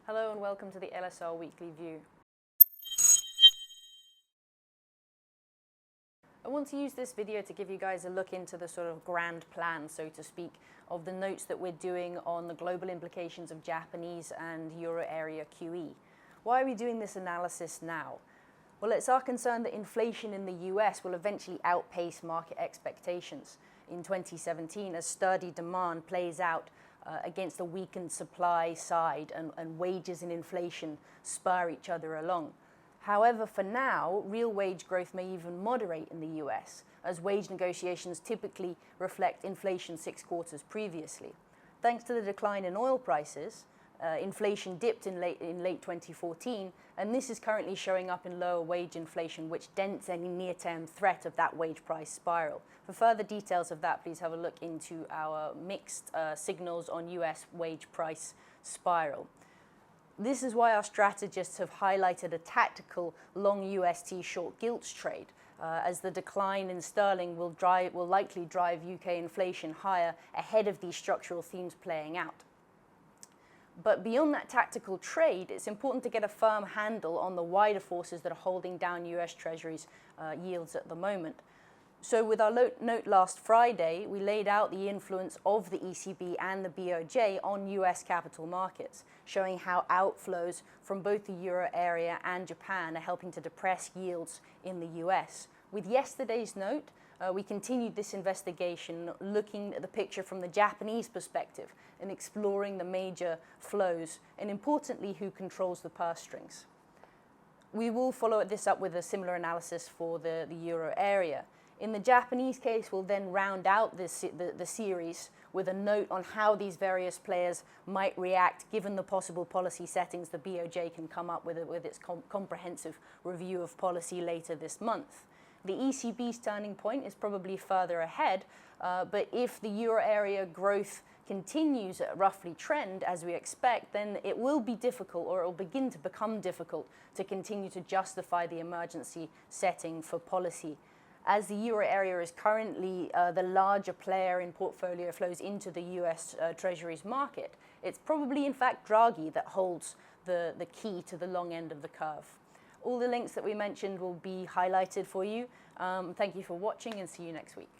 Hello and welcome to the LSR Weekly View. I want to use this video to give you guys a look into the sort of grand plan, so to speak, of the notes that we're doing on the global implications of Japanese and Euro area QE. Why are we doing this analysis now? Well, it's our concern that inflation in the US will eventually outpace market expectations in 2017 as sturdy demand plays out against a weakened supply side and wages and inflation spur each other along. However, for now, real wage growth may even moderate in the US, as wage negotiations typically reflect inflation 6 quarters previously. Thanks to the decline in oil prices, inflation dipped in late 2014, and this is currently showing up in lower wage inflation, which dents any near-term threat of that wage price spiral. For further details of that, please have a look into our mixed signals on US wage price spiral. This is why our strategists have highlighted a tactical long UST short gilts trade, as the decline in sterling will likely drive UK inflation higher ahead of these structural themes playing out. But beyond that tactical trade, it's important to get a firm handle on the wider forces that are holding down US Treasuries yields at the moment. So with our note last Friday, we laid out the influence of the ECB and the BoJ on US capital markets, showing how outflows from both the Euro area and Japan are helping to depress yields in the US. With yesterday's note, we continued this investigation, looking at the picture from the Japanese perspective and exploring the major flows and, importantly, who controls the purse strings. We will follow this up with a similar analysis for the Euro area. In the Japanese case, we'll then round out the series with a note on how these various players might react given the possible policy settings the BoJ can come up with its comprehensive review of policy later this month. The ECB's turning point is probably further ahead, but if the Euro area growth continues at roughly trend as we expect, then it will be difficult, or it will begin to become difficult, to continue to justify the emergency setting for policy. As the Euro area is currently the larger player in portfolio flows into the US Treasuries market, it's probably in fact Draghi that holds the key to the long end of the curve. All the links that we mentioned will be highlighted for you. Thank you for watching and see you next week.